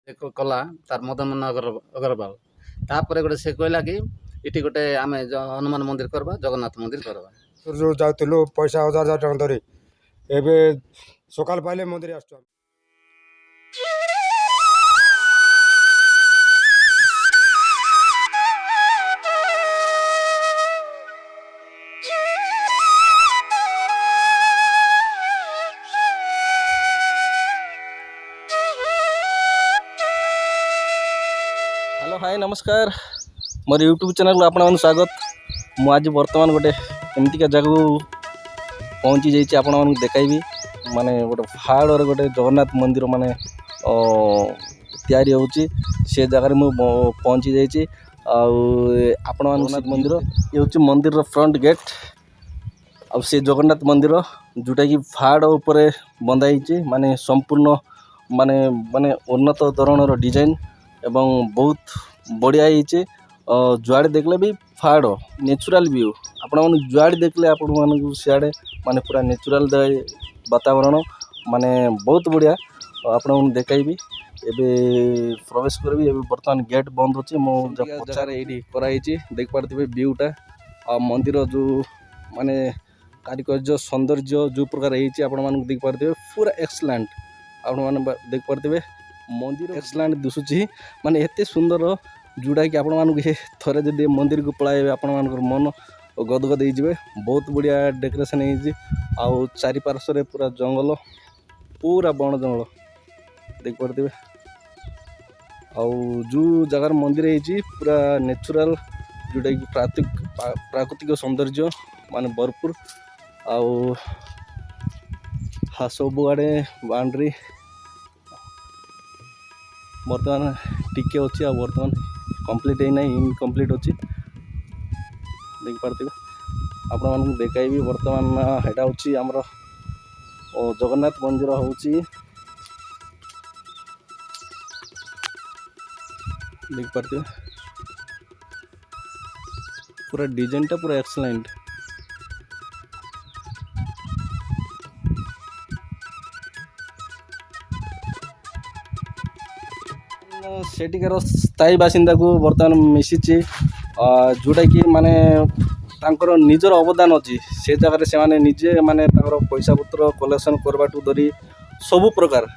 कला तार मदन मोहन अग्रवाल तापर गोटे से कहला कि इटी गोटे आम हनुमान मंदिर करवा जगन्नाथ मंदिर करवा जो जाऊँ पैसा 1000 टଙ୍କା धरी एबे सकाल पाइले मंदिर आसु। हेलो हाय नमस्कार मोर यूट्यूब चैनल को आपण स्वागत। मु आज बर्तमान गोटे एमतीका जगह पहुँची जाइए आपण मानक देखाइबी माने गोटे पहाड़ और गोटे जगन्नाथ मंदिर माने तैयारी होची से जगह मु पहुँची जाइए। आपण मान जगन्नाथ मंदिर ये हूँ मंदिर रो फ्रंट गेट आ से जगन्नाथ मंदिर जोटा कि पहाड़ ऊपर बंधाई माने संपूर्ण माने माने उन्नत धरणर डिजाइन एवं बहुत बढ़िया होइए। जुआड़े देखले भी पहाड़ नेचुरल व्यू आपण मन जुआड़े देखले आपण मन सियाड़े माने पूरा नेचुरल वातावरण माने बहुत बढ़िया आपण मन देखाइबी। एबे प्रवेश करबी एबे वर्तमान गेट बंद होची मो पचार एडी कराई देख पारथिबे व्यूटा आ मंदिर जो माने कारिकार्य सौंदर्य जो प्रकार होइए आपण मन देख पारथिबे पूरा एक्सलेंट आपण मन देख पारथिबे मंदिर एक्सलेंट दिशुची माने एते सुंदर जोड़ा कि आपण मानक थरे जदि मंदिर को पलाइबे आपण मानकर मन गदगद हो बहुत बढ़िया डेकोरेशन हो चारि पार्श्व पूरा जंगल पूरा बण जंगल देख पारथिबे आउ जो जगार मंदिर है पूरा नेचुरल जोटा कि प्राकृतिक सौंदर्य माने भरपूर आउ सब आड़े बाउंड्री बर्तमान टिके अच्छी आ बर्तमान कंप्लीट है ना इनकम्प्लीट अच्छी देख पारथिबे आपण मानक देखाइबी। बर्तमान हेटा होची हमर जगन्नाथ मंदिर होची देख पारथिबे पूरा डिजाइन टा पूरा एक्सलेंट सेटिकार स्थायी बासिंदा को बर्तमान मिशिची जोटा कि माने तांकर निजर अवदान अच्छी से जगह से माने निजे माने तांकर पैसा पत्र कलेक्शन करवाटू धरी सबु प्रकार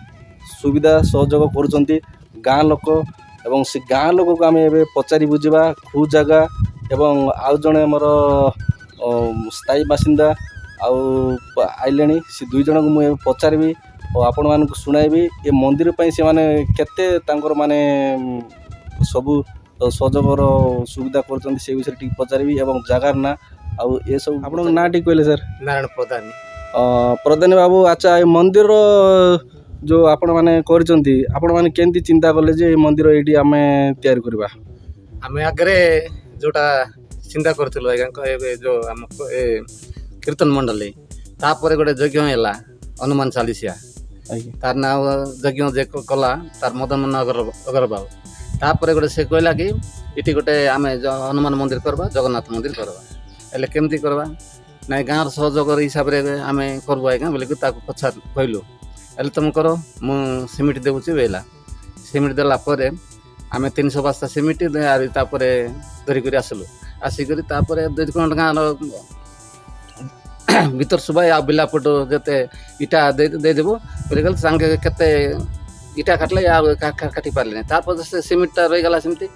सुविधा सहयोग करुँच गाँ लोक एवं से गाँ लोक को आम ए पचारि बुझा खू जगह एवं आउ जड़े आमर स्थायी बासिंदा आइले से दुई जन को मुझे पचारि और आपण मानक शुणाइबी ये मंदिर पे से माने केते तांकर माने सबु सहयोगर सुविधा कर से विषय टी पचारि एवं जगार ना आउ ये सब आपण ना टी कहले सर नारायण प्रधान प्रधान बाबू। अच्छा ये मंदिर जो आपण माने करचंती आपण माने केंती चिंता कले जे मंदिर एटी आमे तैयार करबा आम आगे जोटा चिंता करथिलु आज्ञा जो आम कीर्तन मंडली तापर गोटे यज्ञ है हनुमान चालीसा तार ना यज्ञ जे कला तार मदन मोहन अग्रवाल तापर गोटे से कहला कि इटी गोटे आम हनुमान मंदिर करवा जगन्नाथ मंदिर करवा एले केमती करवा ना गाँव सहयोग हिसाब से आम करबू आज्ञा बोलिक पचार कहलु एले तुम कर मु सिमेंट देउची बेला सिमेंट देला परे आम 300 बस्ता सिमेंट तापर धरिक आसलु आसिक दुई गाँव भीतर सुबह आ बिला पट जते इटा देदेबू बोले सांगे केते इटा काटले या काटी पारे तापर से सिमेंटा रहीगला सेमती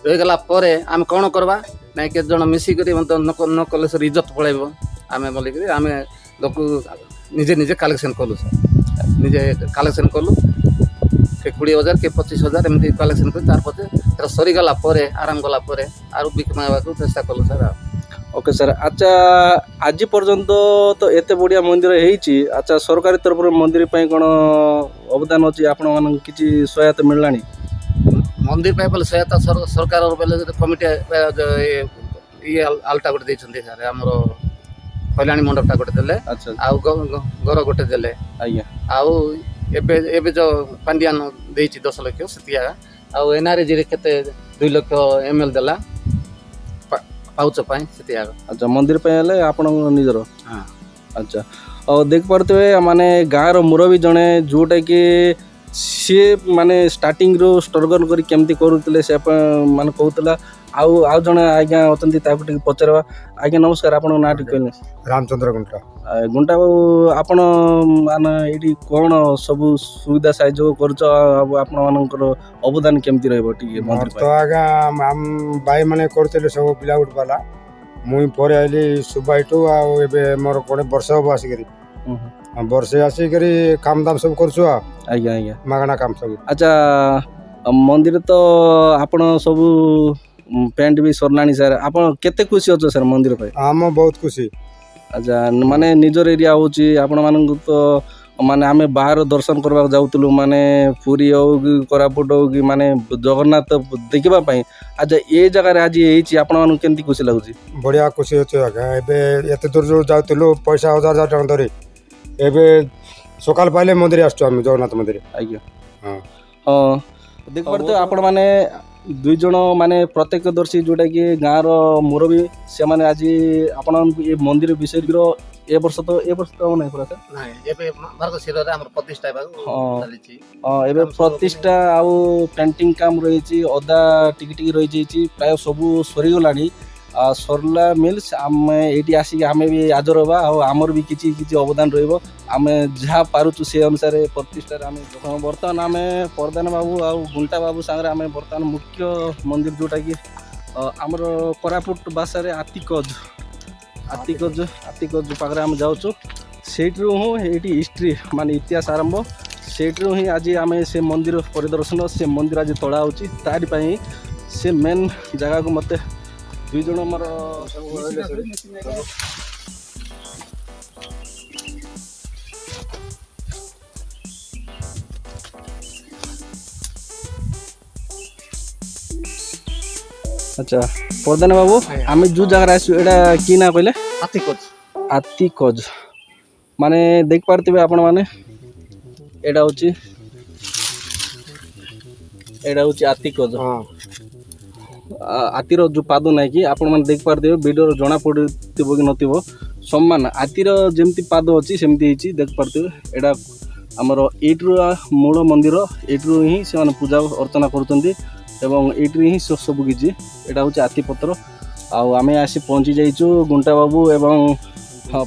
रहीगला परे आम कौन करवा ना के जन मिसिक न कले सर इज्जत पड़ेब आम बोलिक आम लोक निजे निजे कलेक्शन कलु सर निजे कलेक्शन कलु के 20,000 के 25,000 एमती कलेक्शन कर तार पचे सरीगला आराम गला आरु बिकमावा चेष्टा कलु सर। Okay sir. अच्छा आज पर्यंत तो एते बढ़िया मंदिर है। अच्छा सरकारी तरफ मंदिर पे कौन अवदान अच्छी आपण मान किसी सहायता मिललानी मंदिर पे बोले सहायता सरकार बोले कमिटी ये आलटा गोटे देइछन्ते सर हमरो कल्याणी मंडपटा गोटे देले। अच्छा आउ घर गोटे देले आज्ञा आउ एबे एबे जो पांडियान देइछि 10 लाख सेतिया आउ एनआरजी रे केते 2 लाख एमएल देला पाउच पाए सेतिया। अच्छा मंदिर पे हेले आपण निजर हां। अच्छा और देख पारते माने गाँव मुरबी जड़े जोटा कि ସିଏ ମାନେ ଷ୍ଟାର୍ଟିଂରୁ ଷ୍ଟ୍ରଗଲ୍ କରି କେମିତି କରୁଥିଲେ ସେ ମାନେ କହୁଥିଲା। ଆଉ ଜଣେ ଆଜ୍ଞା ଅଛନ୍ତି ତାକୁ ଟିକେ ପଚାରିବା। ଆଜ୍ଞା ନମସ୍କାର, ଆପଣଙ୍କ ନାଁ ଟିକେ କହିଲେ। ରାମଚନ୍ଦ୍ର ଗୁଣ୍ଟା। ଗୁଣ୍ଟା ବାବୁ, ଆପଣ ମାନେ ଏଇଠି କ'ଣ ସବୁ ସୁବିଧା ସହଯୋଗ କରୁଛ ଆଉ ଆପଣମାନଙ୍କର ଅବଦାନ କେମିତି ରହିବ ଟିକେ ମୋର ମନ୍ଦିର ତ ଆଜ୍ଞା ଆମ ଭାଇମାନେ କରୁଥିଲେ ସବୁ ପିଲାଗୁଟ ବାଲା। ମୁଇଁ ପରେ ଆଇଲି ସୁବାଇଠୁ। ଆଉ ଏବେ ମୋର ଗୋଟେ ବର୍ଷ ହବ ଆସିକରି। ବର୍ଷେ ଆସିକରି କାମ ଦାମ ସବୁ କରୁଛୁ ଆଉ। ଆଜ୍ଞା ଆଜ୍ଞା, ମାଗଣା କାମ ସବୁ। ଆଚ୍ଛା, ମନ୍ଦିର ତ ଆପଣ ସବୁ ପ୍ୟାଣ୍ଟ ବି ସରିଲାଣି ସାର୍। ଆପଣ କେତେ ଖୁସି ଅଛ ସାର୍ ମନ୍ଦିର ପାଇଁ? ଆମ ବହୁତ ଖୁସି। ଆଚ୍ଛା, ମାନେ ନିଜର ଏରିଆ ହେଉଛି ଆପଣମାନଙ୍କୁ ତ ମାନେ ଆମେ ବାହାର ଦର୍ଶନ କରିବାକୁ ଯାଉଥିଲୁ, ମାନେ ପୁରୀ ହେଉ କି କୋରାପୁଟ ହେଉ କି ମାନେ ଜଗନ୍ନାଥ ଦେଖିବା ପାଇଁ। ଆଚ୍ଛା, ଏ ଜାଗାରେ ଆଜି ହେଇଛି, ଆପଣମାନଙ୍କୁ କେମିତି ଖୁସି ଲାଗୁଛି? ବଢ଼ିଆ ଖୁସି ଅଛି ଆଜ୍ଞା। ଏବେ ଏତେ ଦୂର ଯୋଉ ଯାଉଥିଲୁ ପଇସା ହଜାର ହଜାର ଟଙ୍କା ଧରି, ଏବେ ସକାଳ ପାଇଲେ ମନ୍ଦିର ଆସୁଛୁ ଆମେ, ଜଗନ୍ନାଥ ମନ୍ଦିର। ଆଜ୍ଞା, ହଁ ହଁ, ଦେଖିପାରୁଥିବେ ଆପଣମାନେ ଦୁଇ ଜଣ ମାନେ ପ୍ରତ୍ୟକ୍ଷଦର୍ଶୀ, ଯେଉଁଟାକି ଗାଁର ମୁରବୀ। ସେମାନେ ଆଜି ଆପଣମାନଙ୍କୁ ଏ ମନ୍ଦିର ବିଷୟରେ ଏ ବର୍ଷ ତ ନାହିଁ ପୁରା ସାର୍। ନାଇଁ, ଏବେ ମାର୍ଗଶିରରେ ଆମର ପ୍ରତିଷ୍ଠା ହେବାକୁ ଚାଲିଛି। ହଁ, ଏବେ ପ୍ରତିଷ୍ଠା ଆଉ ପେଣ୍ଟିଂ କାମ ରହିଛି, ଅଧା ଟିକେ ଟିକେ ରହିଯାଇଛି, ପ୍ରାୟ ସବୁ ସରିଗଲାଣି। ସରିଲା ମିନ୍ସ ଆମେ ଏଇଠି ଆସିକି ଆମେ ବି ହାଜର ହେବା, ଆଉ ଆମର ବି କିଛି କିଛି ଅବଦାନ ରହିବ। ଆମେ ଯାହା ପାରୁଛୁ ସେ ଅନୁସାରେ ପ୍ରତିଷ୍ଠାରେ ଆମେ ବର୍ତ୍ତମାନ ଆମେ ପ୍ରଧାନ ବାବୁ ଆଉ ଗୁଣ୍ଟା ବାବୁ ସାଙ୍ଗରେ ଆମେ ବର୍ତ୍ତମାନ ମୁଖ୍ୟ ମନ୍ଦିର, ଯେଉଁଟାକି ଆମର କୋରାପୁଟ ଭାଷାରେ ଆତିକଜ ପାଖରେ ଆମେ ଯାଉଛୁ। ସେଇଠିରୁ ଏଇଠି ହିଷ୍ଟ୍ରି ମାନେ ଇତିହାସ ଆରମ୍ଭ। ସେଇଠିରୁ ହିଁ ଆଜି ଆମେ ସେ ମନ୍ଦିର ପରିଦର୍ଶନ, ସେ ମନ୍ଦିର ଆଜି ତୋଳା ହେଉଛି। ତାରି ପାଇଁ ସେ ମେନ୍ ଜାଗାକୁ ମୋତେ ଦୁଇ ଜଣ ମୋର ଆଚ୍ଛା, ପ୍ରଧାନ ବାବୁ, ଆମେ ଯେଉଁ ଜାଗାରେ ଆସିଛୁ ଏଇଟା କି ନାଁ କହିଲେ? ଆତିକଜ। ମାନେ ଦେଖିପାରୁଥିବେ ଆପଣମାନେ, ଏଇଟା ହେଉଛି ଆତିକଜ। ହାତୀର ଯେଉଁ ପାଦ ନାହିଁ କି, ଆପଣମାନେ ଦେଖିପାରୁଥିବେ, ଭିଡ଼ିଓରେ ଜଣା ପଡ଼ୁଥିବ କି ନଥିବ, ସମାନ ହାତୀର ଯେମିତି ପାଦ ଅଛି ସେମିତି ହେଇଛି, ଦେଖିପାରୁଥିବେ। ଏଇଟା ଆମର ଏଇଠିରୁ ମୂଳ ମନ୍ଦିର, ଏଇଠିରୁ ହିଁ ସେମାନେ ପୂଜା ଅର୍ଚ୍ଚନା କରୁଛନ୍ତି ଏବଂ ଏଇଠିରୁ ହିଁ ସବୁ କିଛି। ଏଇଟା ହେଉଛି ହାତୀପତ୍ର। ଆଉ ଆମେ ଆସି ପହଞ୍ଚି ଯାଇଛୁ, ଗୁଣ୍ଟା ବାବୁ ଏବଂ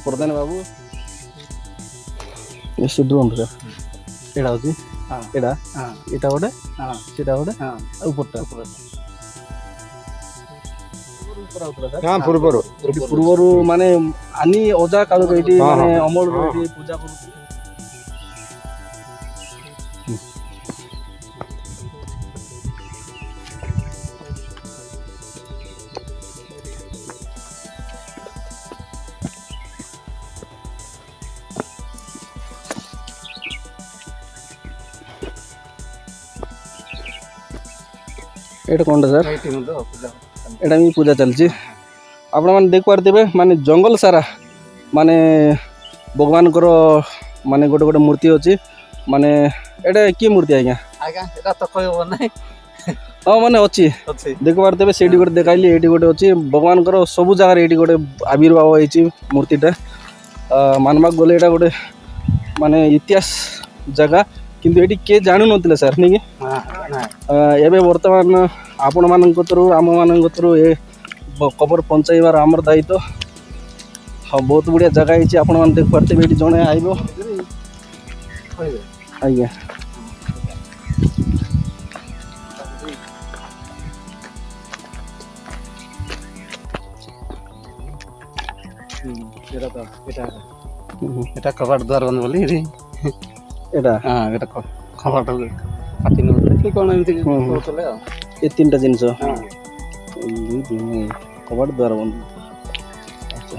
ପ୍ରଧାନ ବାବୁ। ଏଇଟା ହେଉଛି ଏଇଟା ଗୋଟେ, ସେଇଟା ଗୋଟେ, ଉପରଟା ପୂର୍ବରୁ ମାନେ ଆନି ଅଜା କାଳରୁ ଏଇଠି ମାନେ ଅମଳରୁ ଏଇଠି ପୂଜା କରୁଥିଲେ। ଏଇଟା କ'ଣଟା ସାର୍? ଏଇଟା ବି ପୂଜା ଚାଲିଛି। ଆପଣମାନେ ଦେଖିପାରୁଥିବେ, ମାନେ ଜଙ୍ଗଲ ସାରା ମାନେ ଭଗବାନଙ୍କର ମାନେ ଗୋଟେ ଗୋଟେ ମୂର୍ତ୍ତି ଅଛି। ମାନେ ଏଇଟା କି ମୂର୍ତ୍ତି ଆଜ୍ଞା? ଏଇଟା ତ କହିବ ନାହିଁ। ହଁ, ମାନେ ଅଛି, ଦେଖିପାରୁଥିବେ। ସେଇଠି ଗୋଟେ ଦେଖାଇଲି, ଏଇଠି ଗୋଟେ ଅଛି। ଭଗବାନଙ୍କର ସବୁ ଜାଗାରେ ଏଇଠି ଗୋଟେ ଆବିର୍ଭାବ ହେଇଛି ମୂର୍ତ୍ତିଟା। ମାନିବାକୁ ଗଲେ ଏଇଟା ଗୋଟେ ମାନେ ଇତିହାସ ଜାଗା, କିନ୍ତୁ ଏଇଠି କିଏ ଜାଣୁନଥିଲେ ସାର୍, ନାଇଁ କି? ଏବେ ବର୍ତ୍ତମାନ ଆପଣମାନଙ୍କ ଥ୍ରୁ, ଆମମାନଙ୍କ ଥ୍ରୁ ଏ ଖବର ପହଞ୍ଚାଇବାର ଆମର ଦାୟିତ୍ୱ। ହଁ, ବହୁତ ବଢ଼ିଆ ଜାଗା ହେଇଛି, ଆପଣମାନେ ଦେଖିପାରୁଥିବେ। ଏଇଠି ଜଣେ ଆଇବ। ଆଜ୍ଞା, এটা কবাট দ্বার বন্ধ বলি ଏଇଟା এটা কবাট কাটি ନେଉଥିଲେ କି କ'ଣ ଏମିତି କହୁଥିଲେ ଆଉ। ଏ ତିନିଟା ଜିନିଷ କବାଟ ଦ୍ୱାର ବନ୍ଧ। ଆଚ୍ଛା,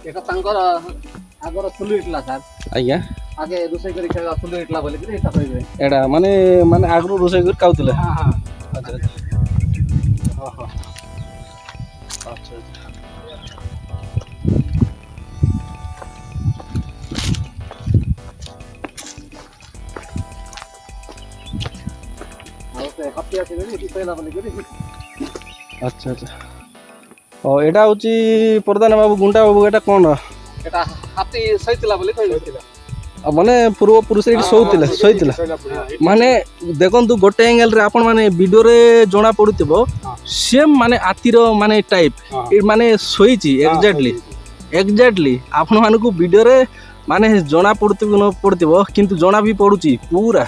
এটা ତାଙ୍କର ଆଗର ଚୁଲି ହେଇଥିଲା ସାର୍। ଆଜ୍ଞା, ଆଗେ ରୋଷେଇ କରି ଖାଇବା ଚୁଲି ହେଇଥିଲା ବୋଲିକିରି ଏଇଟା କହିବେ। ଏଇଟା ମାନେ ଆଗରୁ ରୋଷେଇ କରି ଖାଉଥିଲେ। ଆଚ୍ଛା ଆଚ୍ଛା, ଆଚ୍ଛା। ହାତୀ ଆସିଲେ ଏଠି ଶୋଇଲା ବୋଲିକରି ଆଚ୍ଛା ଆଚ୍ଛା ହଉ ଏଇଟା ହେଉଛି ପ୍ରଧାନ ବାବୁ ଗୁଣ୍ଡା ବାବୁ ଏଇଟା କ'ଣ ଏଟା ହାତୀ ଶୋଇଥିଲା ବୋଲି କହିଥିଲା ମାନେ ପୂର୍ବପୁରୁଷ ଏଠି ଶୋଇଥିଲା ମାନେ ଦେଖନ୍ତୁ ଗୋଟେ ଆଙ୍ଗେଲରେ ଆପଣ ମାନେ ଭିଡ଼ିଓରେ ଜଣା ପଡୁଥିବ ସେମ୍ ମାନେ ହାତୀର ମାନେ ଟାଇପ୍ ମାନେ ଶୋଇଛି ଏକ୍ଜାକ୍ଟଲି ଆପଣମାନଙ୍କୁ ଭିଡ଼ିଓରେ ମାନେ ଜଣା ପଡୁଥିବ ନ ପଡୁଥିବ କିନ୍ତୁ ଜଣା ବି ପଡୁଛି ପୁରା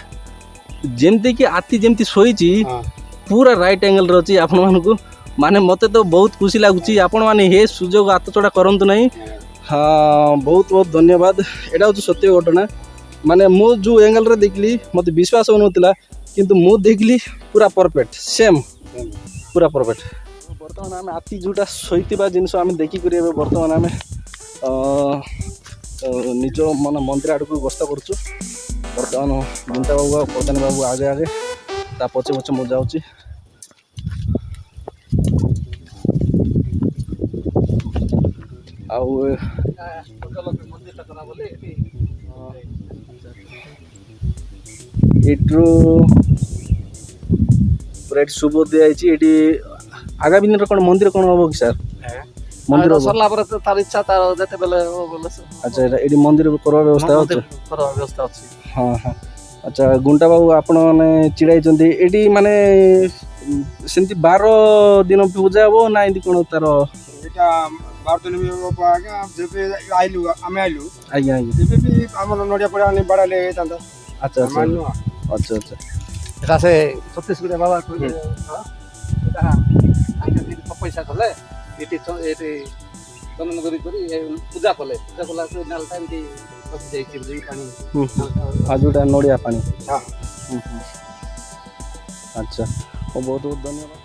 ଯେମିତିକି ହାତୀ ଯେମିତି ଶୋଇଛି ପୁରା ରାଇଟ୍ ଆଙ୍ଗେଲରେ ଅଛି ଆପଣମାନଙ୍କୁ ମାନେ ମୋତେ ତ ବହୁତ ଖୁସି ଲାଗୁଛି ଆପଣମାନେ ଏ ସୁଯୋଗ ହାତଛଡ଼ା କରନ୍ତୁ ନାହିଁ ହଁ ବହୁତ ବହୁତ ଧନ୍ୟବାଦ ଏଇଟା ହେଉଛି ସତ୍ୟ ଘଟଣା ମାନେ ମୁଁ ଯେଉଁ ଆଙ୍ଗେଲରେ ଦେଖିଲି ମୋତେ ବିଶ୍ୱାସ ହେଉନଥିଲା କିନ୍ତୁ ମୁଁ ଦେଖିଲି ପୁରା ପରଫେକ୍ଟ ସେମ୍ ପୁରା ପରଫେକ୍ଟ ବର୍ତ୍ତମାନ ଆମେ ହାତୀ ଯେଉଁଟା ଶୋଇଥିବା ଜିନିଷ ଆମେ ଦେଖିକରି ଏବେ ବର୍ତ୍ତମାନ ଆମେ ନିଜ ମାନେ ମନ୍ଦିର ଆଡ଼କୁ ଗସ୍ତ କରୁଛୁ ବର୍ତ୍ତମାନ ଗୁଣ୍ଡା ବାବୁ ଆଉ ପ୍ରଧାନ ବାବୁ ଆଗେ ତା ପଛେ ମୁଁ ଯାଉଛି ଆଉ ଏଇଠୁ ପୁରା ଏଠି ଶୁଭ ଦିଆଯାଇଛି ଏଠି ଆଗାମୀ ଦିନରେ କ'ଣ ମନ୍ଦିର କ'ଣ ହବ କି ସାର୍ ମନ୍ଦିର ସରିଲା ପରେ ତାର ଇଚ୍ଛା ତାର ଯେତେବେଳେ ଆଚ୍ଛା ଏଠି ମନ୍ଦିର କରିବା ବ୍ୟବସ୍ଥା ଅଛି ବ୍ୟବସ୍ଥା ଅଛି ହଁ ଆଚ୍ଛା ଗୁଣ୍ଡା ବାବୁ ଆପଣ ମାନେ ଛିଡ଼ାଇଛନ୍ତି ଏଠି ମାନେ ସେମିତି 12 ଦିନ ପୂଜା ହବ ନା ଏମିତି କ'ଣ ତାର ଏଇଟା 12 ଦିନ ବି ହବ ଆଜ୍ଞା ଯେବେ ଆମେ ଆଇଲୁ ଆଜ୍ଞା ଏବେ ବି ଆମର ନଡ଼ିଆ ପଡ଼ିଆ ବାଡ଼ାଇଲେ ହେଇଥାନ୍ତା ଆଚ୍ଛା ଏଟା ସେ ଛତିଶଗଡ଼ ବାବା କହିଲେ ଏଟା ପଇସା କଲେ ଏଠି ଚନ୍ଦନ କରି ପୂଜା କଲା ନାଲଟା ଏମିତି ପଶିଯାଇଛି ପାଣି ଆଉ ଯେଉଁଟା ନଡ଼ିଆ ପାଣି ଆଚ୍ଛା ବହୁତ ବହୁତ ଧନ୍ୟବାଦ